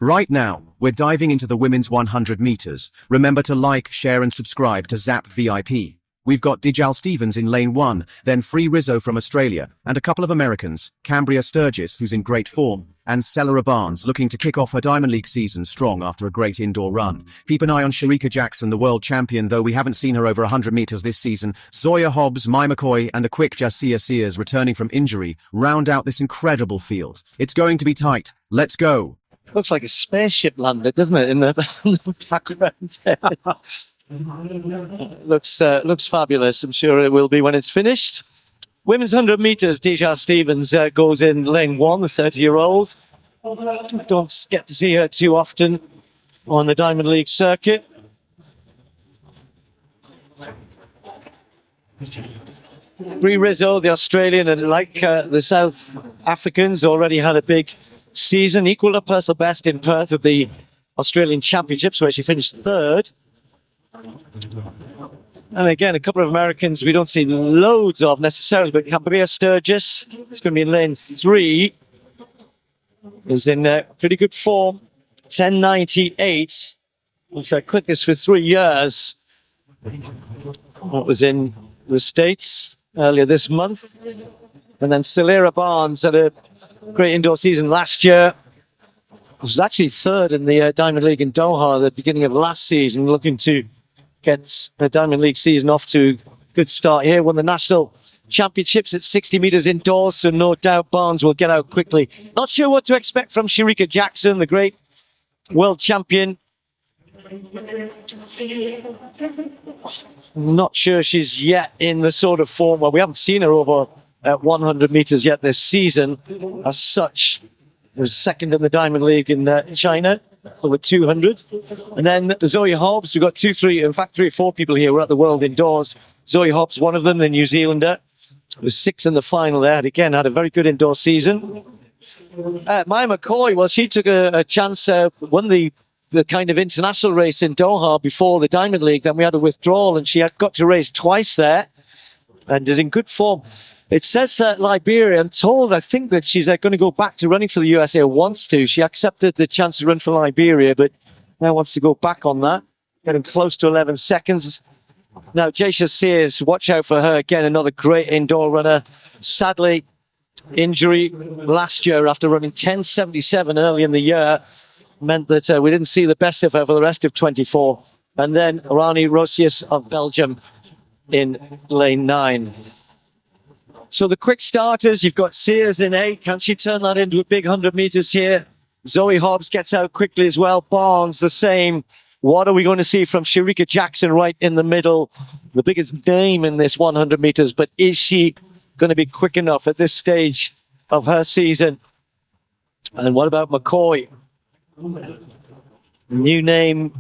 Right now, we're diving into the women's 100 meters. Remember to like, share and subscribe to Zap VIP. We've got Dijal Stevens in lane 1, then Free Rizzo from Australia, and a couple of Americans, Cambria Sturgis, who's in great form, and Shericka Barnes, looking to kick off her Diamond League season strong after a great indoor run. Keep an eye on Shericka Jackson, the world champion, though we haven't seen her over 100 meters this season. Zoya Hobbs, Mai McCoy, and the quick Jassia Sears returning from injury round out this incredible field. It's going to be tight. Let's go. Looks like a spaceship landed, doesn't it, in the background there? Looks fabulous. I'm sure it will be when it's finished. Women's 100 meters, Dijal Stevens goes in lane 1, the 30-year-old. Don't get to see her too often on the Diamond League circuit. Free Rizzo, the Australian, and like the South Africans, already had a big season, equalled her personal best in Perth of the Australian Championships, where she finished 3rd. And again, a couple of Americans we don't see loads of necessarily, but Cambria Sturgis is going to be in lane 3. Is in pretty good form. 10:98. It's her quickest for 3 years. That was in the States earlier this month. And then Shericka Barnes had a great indoor season last year. Was actually 3rd in the Diamond League in Doha at the beginning of last season, looking to get the Diamond League season off to a good start here. Won the national championships at 60 meters indoors, so no doubt Barnes will get out quickly. Not sure what to expect from Shericka Jackson, the great world champion. Not sure she's yet in the sort of form. Well, we haven't seen her over at 100 meters yet this season. As such, was 2nd in the Diamond League in China over 200. And then Zoya Hobbs, we've got 3 or 4 people here who are at the World Indoors. Zoya Hobbs, one of them, the New Zealander, was 6th in the final there. Again, had a very good indoor season. Mai McCoy, well, she took a chance, won the kind of international race in Doha before the Diamond League. Then we had a withdrawal, and she had got to race twice there and is in good form. It says Liberia. I'm told, I think that she's going to go back to running for the USA, wants to. She accepted the chance to run for Liberia, but now wants to go back on that. Getting close to 11 seconds. Now, Jassia Sears, watch out for her. Again, another great indoor runner. Sadly, injury last year after running 10:77 early in the year meant that we didn't see the best of her for the rest of 24. And then Rani Rosius of Belgium in lane 9. So the quick starters, you've got Sears in 8. Can she turn that into a big 100 meters here? Zoe Hobbs gets out quickly as well. Barnes the same. What are we going to see from Shericka Jackson right in the middle? The biggest name in this 100 meters, but is she going to be quick enough at this stage of her season? And what about McCoy? New name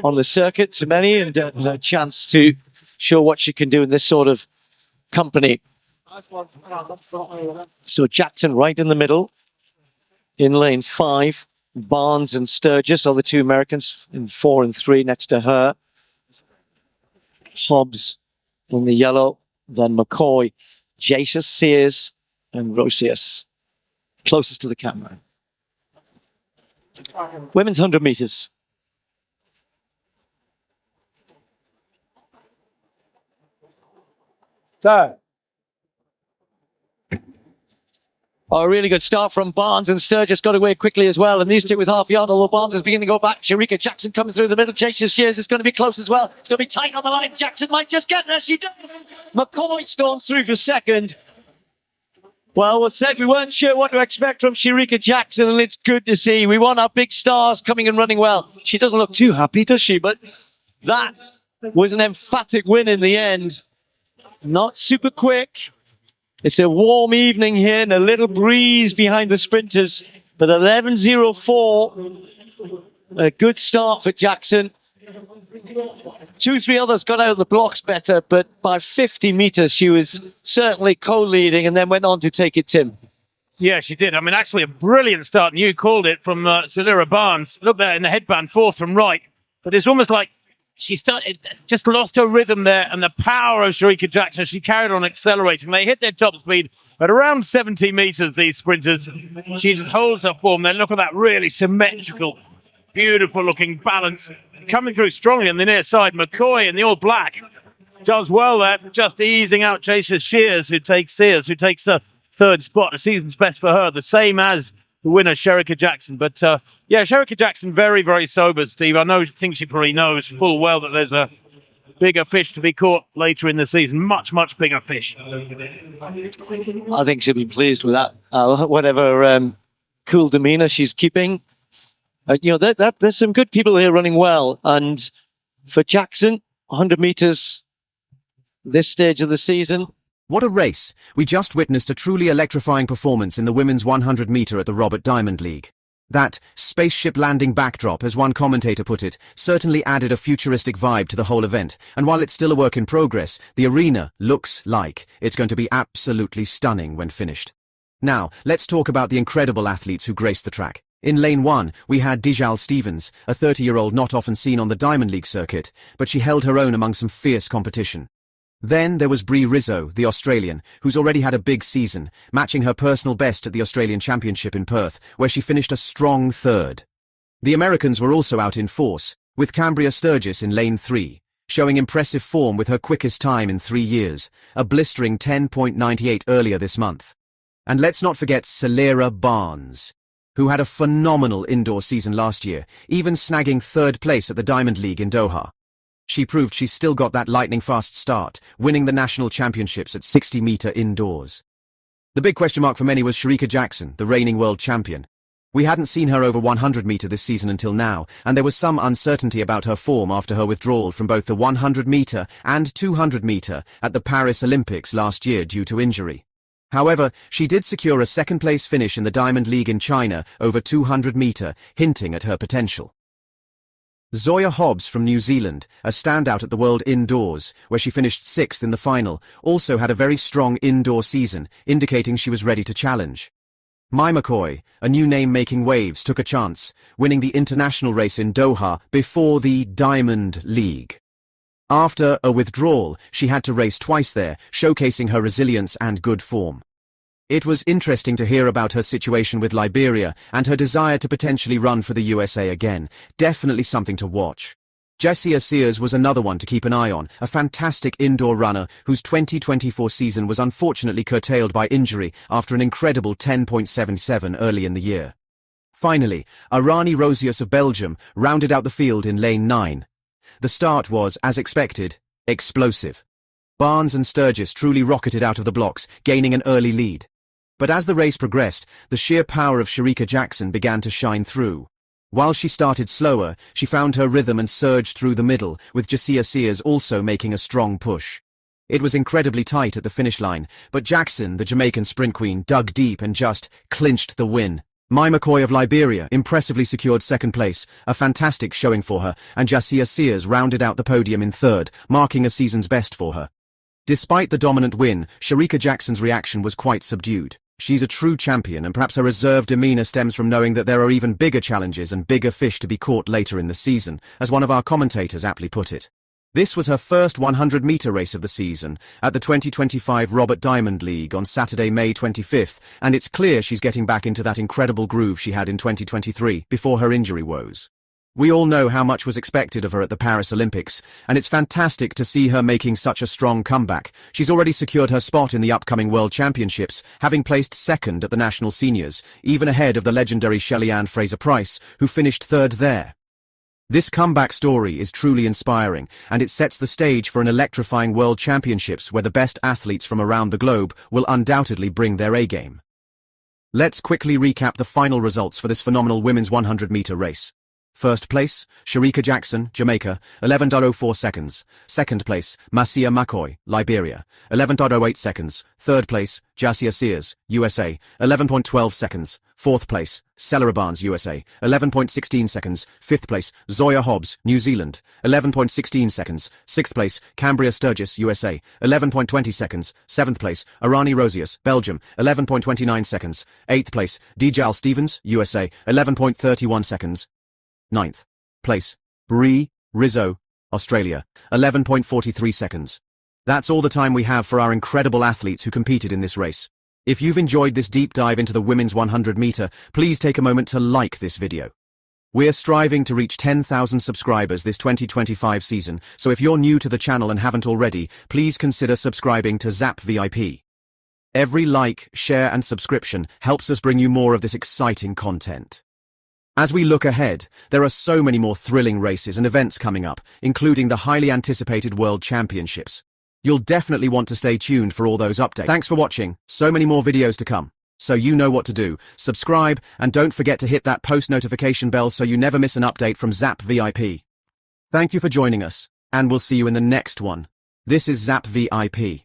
on the circuit to many, and a chance to show what she can do in this sort of company. So Jackson right in the middle in lane 5. Barnes and Sturgis are the 2 Americans in 4 and 3 next to her. Hobbs in the yellow, then McCoy, Jassia Sears and Rosius closest to the camera. Women's 100 meters. So, a really good start from Barnes, and Sturgis got away quickly as well. And these two with half yard, although Barnes is beginning to go back. Shericka Jackson coming through the middle. Jassia Sears is going to be close as well. It's going to be tight on the line. Jackson might just get there. She does. McCoy storms through for 2nd. Well, we said we weren't sure what to expect from Shericka Jackson, and it's good to see. We want our big stars coming and running well. She doesn't look too happy, does she? But that was an emphatic win in the end. Not super quick. It's a warm evening here and a little breeze behind the sprinters. But 11:04, a good start for Jackson. 2, 3 others got out of the blocks better, but by 50 meters, she was certainly co-leading and then went on to take it, Tim. yeah, she did. I mean, actually a brilliant start, and you called it, from Shericka Barnes. Look there in the headband, 4th from right. But it's almost like she just lost her rhythm there, and the power of Shericka Jackson. She carried on accelerating. They hit their top speed At around 70 meters, these sprinters, she just holds her form. Then look at that really symmetrical, beautiful looking balance coming through strongly on the near side. McCoy in the all black does well there, just easing out Jasia Sears, who takes a third spot. A season's best for her, the same as the winner, Shericka Jackson. But yeah, Shericka Jackson, very, very sober, Steve. I think she probably knows full well that there's a bigger fish to be caught later in the season. Much, much bigger fish. I think she'll be pleased with that. Whatever cool demeanor she's keeping. There's some good people here running well. And for Jackson, 100 meters this stage of the season. What a race! We just witnessed a truly electrifying performance in the women's 100 meter at the Robert Diamond League. That spaceship landing backdrop, as one commentator put it, certainly added a futuristic vibe to the whole event, and while it's still a work in progress, the arena looks like it's going to be absolutely stunning when finished. Now, let's talk about the incredible athletes who graced the track. In lane 1, we had DeJal Stevens, a 30-year-old not often seen on the Diamond League circuit, but she held her own among some fierce competition. Then there was Brie Rizzo, the Australian, who's already had a big season, matching her personal best at the Australian Championship in Perth, where she finished a strong third. The Americans were also out in force, with Cambria Sturgis in lane 3, showing impressive form with her quickest time in 3 years, a blistering 10.98 earlier this month. And let's not forget Shericka Barnes, who had a phenomenal indoor season last year, even snagging third place at the Diamond League in Doha. She proved she's still got that lightning-fast start, winning the national championships at 60-meter indoors. The big question mark for many was Shericka Jackson, the reigning world champion. We hadn't seen her over 100-meter this season until now, and there was some uncertainty about her form after her withdrawal from both the 100-meter and 200-meter at the Paris Olympics last year due to injury. However, she did secure a second-place finish in the Diamond League in China over 200-meter, hinting at her potential. Zoya Hobbs from New Zealand, a standout at the World Indoors, where she finished 6th in the final, also had a very strong indoor season, indicating she was ready to challenge. Mai McCoy, a new name making waves, took a chance, winning the international race in Doha before the Diamond League. After a withdrawal, she had to race twice there, showcasing her resilience and good form. It was interesting to hear about her situation with Liberia and her desire to potentially run for the USA again. Definitely something to watch. Jasia Sears was another one to keep an eye on, a fantastic indoor runner whose 2024 season was unfortunately curtailed by injury after an incredible 10.77 early in the year. Finally, Arani Rosius of Belgium rounded out the field in lane 9. The start was, as expected, explosive. Barnes and Sturgis truly rocketed out of the blocks, gaining an early lead. But as the race progressed, the sheer power of Shericka Jackson began to shine through. While she started slower, she found her rhythm and surged through the middle, with Jasia Sears also making a strong push. It was incredibly tight at the finish line, but Jackson, the Jamaican sprint queen, dug deep and just clinched the win. Mai McCoy of Liberia impressively secured second place, a fantastic showing for her, and Jasia Sears rounded out the podium in third, marking a season's best for her. Despite the dominant win, Shericka Jackson's reaction was quite subdued. She's a true champion, and perhaps her reserved demeanor stems from knowing that there are even bigger challenges and bigger fish to be caught later in the season, as one of our commentators aptly put it. This was her first 100-meter race of the season at the 2025 Robert Diamond League on Saturday, May 25th, and it's clear she's getting back into that incredible groove she had in 2023 before her injury woes. We all know how much was expected of her at the Paris Olympics, and it's fantastic to see her making such a strong comeback. She's already secured her spot in the upcoming World Championships, having placed second at the National Seniors, even ahead of the legendary Shelly-Ann Fraser-Price, who finished third there. This comeback story is truly inspiring, and it sets the stage for an electrifying World Championships where the best athletes from around the globe will undoubtedly bring their A-game. Let's quickly recap the final results for this phenomenal women's 100-meter race. First place, Shericka Jackson, Jamaica, 11.04 seconds. Second place, Mai McCoy, Liberia, 11.08 seconds. Third place, Jasia Sears, USA, 11.12 seconds. Fourth place, Shericka Barnes, USA, 11.16 seconds. Fifth place, Zoya Hobbs, New Zealand, 11.16 seconds. Sixth place, Cambria Sturgis, USA, 11.20 seconds. Seventh place, Arani Rosius, Belgium, 11.29 seconds. Eighth place, DeJal Stevens, USA, 11.31 seconds. Ninth place, Brie Rizzo, Australia, 11.43 seconds. That's all the time we have for our incredible athletes who competed in this race. If you've enjoyed this deep dive into the women's 100 meter, please take a moment to like this video. We're striving to reach 10,000 subscribers this 2025 season, so if you're new to the channel and haven't already, please consider subscribing to Zap VIP. Every like, share and subscription helps us bring you more of this exciting content. As we look ahead, there are so many more thrilling races and events coming up, including the highly anticipated World Championships. You'll definitely want to stay tuned for all those updates. Thanks for watching. So many more videos to come. So you know what to do. Subscribe and don't forget to hit that post notification bell so you never miss an update from Zap VIP. Thank you for joining us, and we'll see you in the next one. This is Zap VIP.